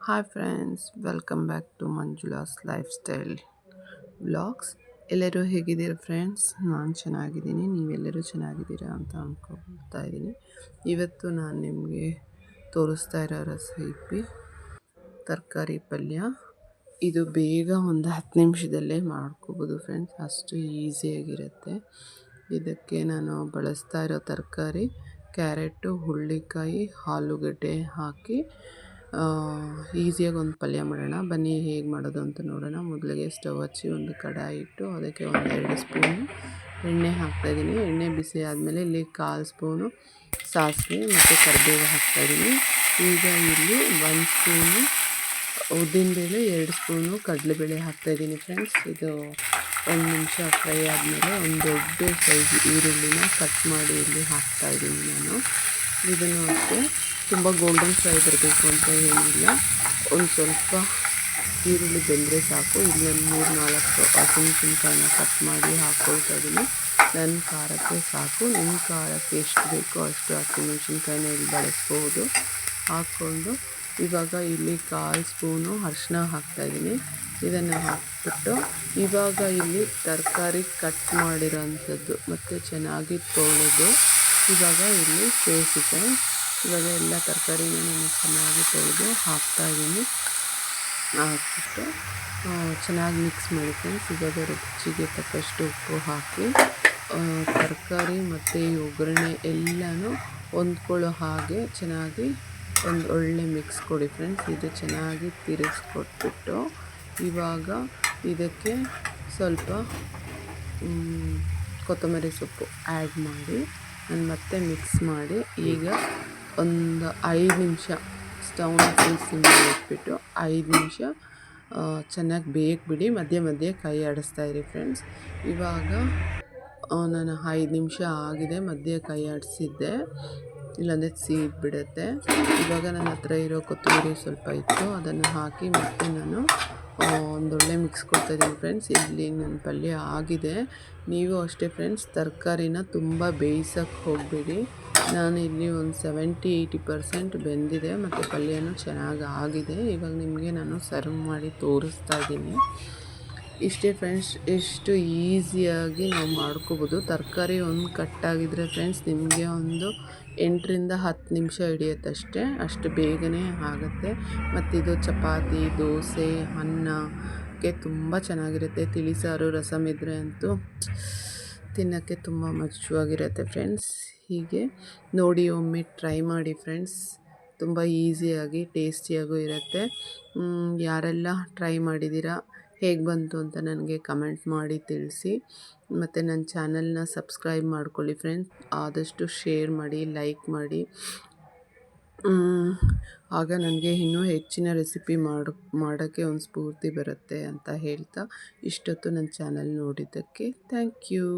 Hi friends, welcome back to Manjula's lifestyle vlogs. ಎಲ್ಲರೂ ಹೇಗಿದ್ದೀರಾ friends? ನಾನು ಚೆನ್ನಾಗಿದ್ದೀನಿ, ನೀವೆಲ್ಲರೂ ಚೆನ್ನಾಗಿದ್ದೀರಾ ಅಂತ ಅಂದ್ಕೊಳ್ತಾ ಇದ್ದೀನಿ. ಇವತ್ತು ನಾನು ನಿಮಗೆ ತೋರಿಸ್ತಾ ಇರೋ ರೆಸಿಪಿ ತರಕಾರಿ ಪಲ್ಯ. ಇದು ಬೇಗ ಒಂದು 10 ನಿಮಿಷದಲ್ಲೇ ಮಾಡ್ಕೋಬೋದು ಫ್ರೆಂಡ್ಸ್, ಅಷ್ಟು ಈಸಿಯಾಗಿರುತ್ತೆ. ಇದಕ್ಕೆ ನಾನು ಬಳಸ್ತಾ ಇರೋ ತರಕಾರಿ ಕ್ಯಾರೆಟು, ಹುರುಳಿಕಾಯಿ, ಆಲೂಗಡ್ಡೆ ಹಾಕಿ ಈಸಿಯಾಗಿ ಒಂದು ಪಲ್ಯ ಮಾಡೋಣ. ಬನ್ನಿ ಹೇಗೆ ಮಾಡೋದು ಅಂತ ನೋಡೋಣ. ಮೊದಲಿಗೆ ಸ್ಟವ್ ಹಚ್ಚಿ ಒಂದು ಕಡಾಯಿ ಇಟ್ಟು ಅದಕ್ಕೆ 1-2 ಸ್ಪೂನು ಎಣ್ಣೆ ಹಾಕ್ತಾಯಿದ್ದೀನಿ. ಎಣ್ಣೆ ಬಿಸಿ ಆದಮೇಲೆ ಇಲ್ಲಿ 1/4 ಸ್ಪೂನು ಸಾಸಿವೆ ಮತ್ತು ಕರಿಬೇವು ಹಾಕ್ತಾಯಿದ್ದೀನಿ. ಈಗ ಇಲ್ಲಿ 1 ಸ್ಪೂನು ಉದ್ದಿನಬೇಳೆ, 2 ಸ್ಪೂನು ಕಡಲೆಬೇಳೆ ಹಾಕ್ತಾಯಿದ್ದೀನಿ ಫ್ರೆಂಡ್ಸ್. ಇದು 1 ನಿಮಿಷ ಫ್ರೈ ಆದಮೇಲೆ ಒಂದು ದೊಡ್ಡ ಸೈಜ್ ಈರುಳ್ಳಿನ ಕಟ್ ಮಾಡಿ ಇಲ್ಲಿ ಹಾಕ್ತಾಯಿದ್ದೀನಿ ನಾನು. ಇದನ್ನು ಅಷ್ಟೇ ತುಂಬ ಗೋಲ್ಡನ್ ಫ್ರೈ ಬರಬೇಕು ಅಂತ ಏನಿಲ್ಲ, ಒಂದು ಸ್ವಲ್ಪ ಈರುಳ್ಳಿ ಬೆಂದರೆ ಸಾಕು. ಇಲ್ಲಿ ಒಂದು 3-4 ಹಸಿಮೆಣಸಿನ್ಕಾಯಿನ ಕಟ್ ಮಾಡಿ ಹಾಕ್ಕೊಳ್ತಾ ಇದ್ದೀನಿ. ನನ್ನ ಖಾರಕ್ಕೆ ಸಾಕು, ನಿಮ್ಮ ಖಾರಕ್ಕೆ ಎಷ್ಟು ಬೇಕೋ ಅಷ್ಟು ಹಸಿಮೆಣಸಿನ್ಕಾಯಿನ ಇಲ್ಲಿ ಬಳಸ್ಬೋದು. ಹಾಕ್ಕೊಂಡು ಇವಾಗ ಇಲ್ಲಿ 1/4 ಸ್ಪೂನು ಅರಿಶಿನ ಹಾಕ್ತಾಯಿದ್ದೀನಿ. ಇದನ್ನು ಹಾಕ್ಬಿಟ್ಟು ಇವಾಗ ಇಲ್ಲಿ ತರಕಾರಿ ಕಟ್ ಮಾಡಿರೋಂಥದ್ದು ಮತ್ತು ಚೆನ್ನಾಗಿ ತೊಳೆದು ಇವಾಗ ಇಲ್ಲಿ ಸೇರಿಸಿದೆ. ಇವಾಗ ಎಲ್ಲ ತರಕಾರಿನ ನಾನು ಚೆನ್ನಾಗಿ ತೊಳೆದು ಹಾಕ್ತಾಯಿದ್ದೀನಿ. ಹಾಕ್ಬಿಟ್ಟು ಚೆನ್ನಾಗಿ ಮಿಕ್ಸ್ ಮಾಡಿ ಫ್ರೆಂಡ್ಸ್. ಇವಾಗ ರುಚಿಗೆ ತಕ್ಕಷ್ಟು ಉಪ್ಪು ಹಾಕಿ ತರಕಾರಿ ಮತ್ತು ಈ ಒಗ್ಗರಣೆ ಎಲ್ಲನೂ ಹೊಂದ್ಕೊಳ್ಳೋ ಹಾಗೆ ಚೆನ್ನಾಗಿ ಒಂದು ಒಳ್ಳೆ ಮಿಕ್ಸ್ ಕೊಡಿ ಫ್ರೆಂಡ್ಸ್. ಇದು ಚೆನ್ನಾಗಿ ತಿರುಗಿಸ್ಕೊಟ್ಬಿಟ್ಟು ಇವಾಗ ಇದಕ್ಕೆ ಸ್ವಲ್ಪ ಕೊತ್ತಂಬರಿ ಸೊಪ್ಪು ಆ್ಯಡ್ ಮಾಡಿ ನಾನು ಮತ್ತೆ ಮಿಕ್ಸ್ ಮಾಡಿ ಈಗ ಒಂದು 5 ನಿಮಿಷ ಸ್ಟವ್ನ ಫುಲ್ ಸಿಮ್ಮಲ್ಲಿ ಇಟ್ಬಿಟ್ಟು 5 ನಿಮಿಷ ಚೆನ್ನಾಗಿ ಬೇಯಕ್ಕೆ ಮಧ್ಯೆ ಮಧ್ಯೆ ಕೈ ಆಡಿಸ್ತಾಯಿರಿ ಫ್ರೆಂಡ್ಸ್. ಇವಾಗ ನಾನು 5 ನಿಮಿಷ ಆಗಿದೆ, ಮಧ್ಯೆ ಕೈ ಆಡಿಸಿದ್ದೆ, ಇಲ್ಲಾಂದರೆ ಸೀದ್ಬಿಡುತ್ತೆ. ಇವಾಗ ನನ್ನ ಹತ್ರ ಇರೋ ಕೊತ್ತಂಬರಿ ಸ್ವಲ್ಪ ಇತ್ತು, ಅದನ್ನು ಹಾಕಿ ಮತ್ತೆ ನಾನು ಒಂದೊಳ್ಳೆ ಮಿಕ್ಸ್ ಕೊಡ್ತಾಯಿದ್ದೀನಿ ಫ್ರೆಂಡ್ಸ್. ಇಲ್ಲಿ ನನ್ನ ಪಲ್ಯ ಆಗಿದೆ. ನೀವು ಅಷ್ಟೇ ಫ್ರೆಂಡ್ಸ್, ತರಕಾರಿನ ತುಂಬ ಬೇಯಿಸೋಕ್ಕೆ ಹೋಗಬೇಡಿ. ನಾನು ಇಲ್ಲಿ ಒಂದು 70-80% ಬೆಂದಿದೆ ಮತ್ತು ಪಲ್ಯನೂ ಚೆನ್ನಾಗಿ ಆಗಿದೆ. ಇವಾಗ ನಿಮಗೆ ನಾನು ಸರ್ವ್ ಮಾಡಿ ತೋರಿಸ್ತಾ ಇದ್ದೀನಿ. ಇಷ್ಟೇ ಫ್ರೆಂಡ್ಸ್, ಎಷ್ಟು ಈಸಿಯಾಗಿ ನಾವು ಮಾಡ್ಕೋಬೋದು. ತರಕಾರಿ ಒಂದು ಕಟ್ಟಾಗಿದ್ದರೆ ಫ್ರೆಂಡ್ಸ್ ನಿಮಗೆ ಒಂದು 8-10 ನಿಮಿಷ ಹಿಡಿಯುತ್ತಷ್ಟೇ, ಅಷ್ಟು ಬೇಗನೆ ಆಗುತ್ತೆ. ಮತ್ತು ಇದು ಚಪಾತಿ, ದೋಸೆ, ಅನ್ನಕ್ಕೆ ತುಂಬ ಚೆನ್ನಾಗಿರುತ್ತೆ. ತಿಳಿಸಾರು, ರಸಮ್ ಇದ್ದರೆ ಅಂತೂ ತಿನ್ನೋಕ್ಕೆ ತುಂಬ ಮಜವಾಗಿರುತ್ತೆ ಫ್ರೆಂಡ್ಸ್. ಹೀಗೆ ನೋಡಿ ಒಮ್ಮೆ ಟ್ರೈ ಮಾಡಿ ಫ್ರೆಂಡ್ಸ್, ತುಂಬ ಈಸಿಯಾಗಿ ಟೇಸ್ಟಿಯಾಗೂ ಇರುತ್ತೆ. ಯಾರೆಲ್ಲ ಟ್ರೈ ಮಾಡಿದ್ದೀರಾ, ಹೇಗೆ ಬಂತು ಅಂತ ನನಗೆ ಕಮೆಂಟ್ ಮಾಡಿ ತಿಳಿಸಿ. ಮತ್ತು ನನ್ನ ಚಾನಲ್ನ ಸಬ್ಸ್ಕ್ರೈಬ್ ಮಾಡ್ಕೊಳ್ಳಿ ಫ್ರೆಂಡ್ಸ್. ಆದಷ್ಟು ಶೇರ್ ಮಾಡಿ, ಲೈಕ್ ಮಾಡಿ, ಆಗ ನನಗೆ ಇನ್ನೂ ಹೆಚ್ಚಿನ ರೆಸಿಪಿ ಮಾಡೋಕ್ಕೆ ಒಂದು ಸ್ಫೂರ್ತಿ ಬರುತ್ತೆ ಅಂತ ಹೇಳ್ತಾ, ಇಷ್ಟೊತ್ತು ನನ್ನ ಚಾನಲ್ ನೋಡಿದ್ದಕ್ಕೆ ಥ್ಯಾಂಕ್ ಯು.